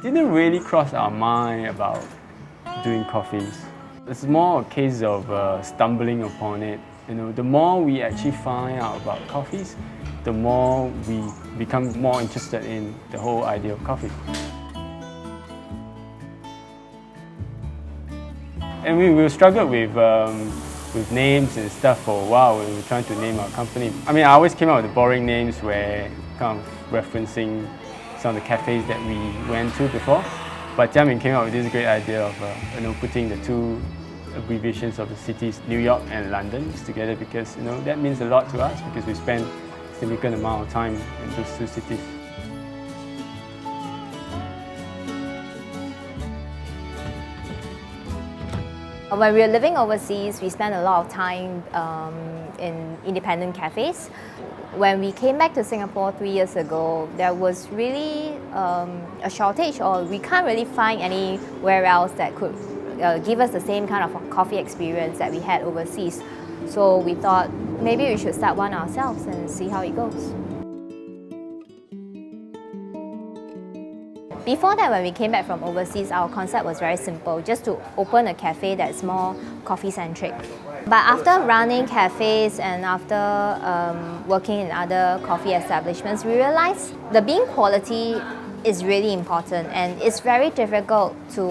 didn't really cross our mind about doing coffees. It's more a case of stumbling upon it. The more we actually find out about coffees, the more we become more interested in the whole idea of coffee. And we struggled with names and stuff for a while when we were trying to name our company. I always came up with the boring names where kind of referencing some of the cafes that we went to before. But Jiamin came up with this great idea of putting the two abbreviations of the cities, New York and London, together because that means a lot to us because we spend a significant amount of time in those two cities. When we were living overseas, we spent a lot of time in independent cafes. When we came back to Singapore 3 years ago, there was really a shortage, or we can't really find anywhere else that could give us the same kind of coffee experience that we had overseas. So we thought maybe we should start one ourselves and see how it goes. Before that, when we came back from overseas, our concept was very simple, just to open a cafe that's more coffee-centric. But after running cafes and after working in other coffee establishments, we realized the bean quality is really important, and it's very difficult to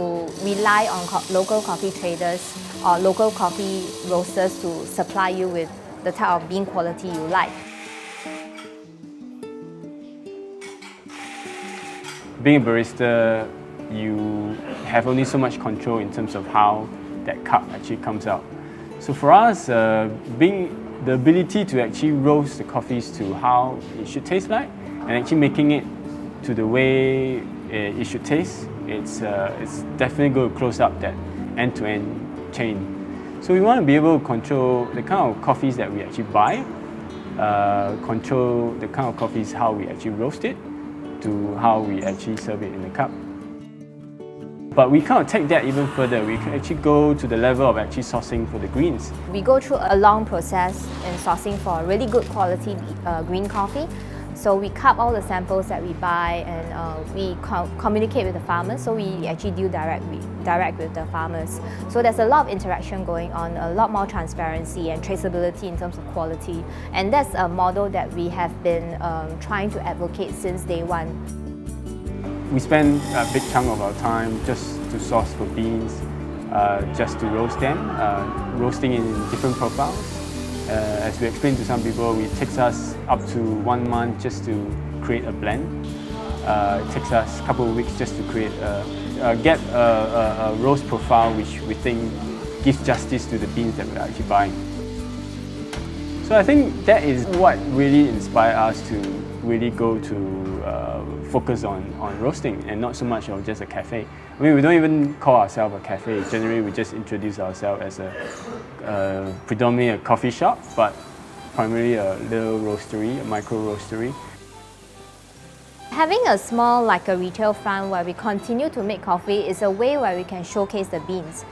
rely on local coffee traders or local coffee roasters to supply you with the type of bean quality you like. Being a barista, you have only so much control in terms of how that cup actually comes out. So for us, being the ability to actually roast the coffees to how it should taste like and actually making it to the way it should taste, it's definitely going to close up that end-to-end chain. So we want to be able to control the kind of coffees that we actually buy, control the kind of coffees, how we actually roast it, to how we actually serve it in the cup. But we kind of take that even further. We can actually go to the level of actually sourcing for the greens. We go through a long process in sourcing for really good quality green coffee. So we cup all the samples that we buy, and we communicate with the farmers. So we actually deal direct with the farmers. So there's a lot of interaction going on, a lot more transparency and traceability in terms of quality. And that's a model that we have been trying to advocate since day one. We spend a big chunk of our time just to source for beans, just to roast them, roasting in different profiles. As we explained to some people, it takes us up to 1 month just to create a blend. It takes us a couple of weeks just to create get a roast profile which we think gives justice to the beans that we're actually buying. So I think that is what really inspired us to really go to focus on roasting and not so much of just a cafe. We don't even call ourselves a cafe. Generally, we just introduce ourselves as a predominantly a coffee shop, but primarily a little roastery, a micro roastery. Having a small, like a retail front where we continue to make coffee is a way where we can showcase the beans.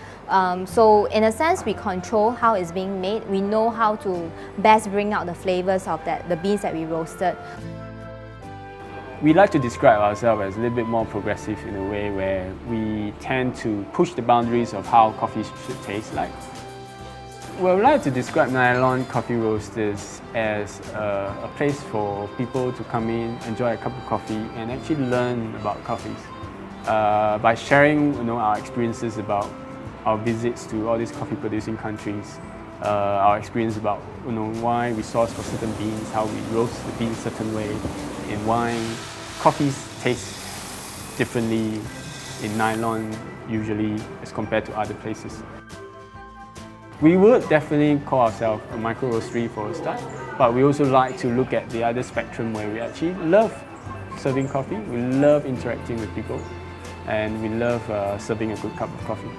So in a sense, we control how it's being made. We know how to best bring out the flavors of the beans that we roasted. We like to describe ourselves as a little bit more progressive in a way where we tend to push the boundaries of how coffee should taste like. We would like to describe Nylon Coffee Roasters as a place for people to come in, enjoy a cup of coffee and actually learn about coffees. By sharing our experiences about our visits to all these coffee producing countries, our experience about why we source for certain beans, how we roast the beans a certain way, and why coffees taste differently in nylon usually as compared to other places. We would definitely call ourselves a micro roastery for a start, but we also like to look at the other spectrum where we actually love serving coffee, we love interacting with people, and we love serving a good cup of coffee.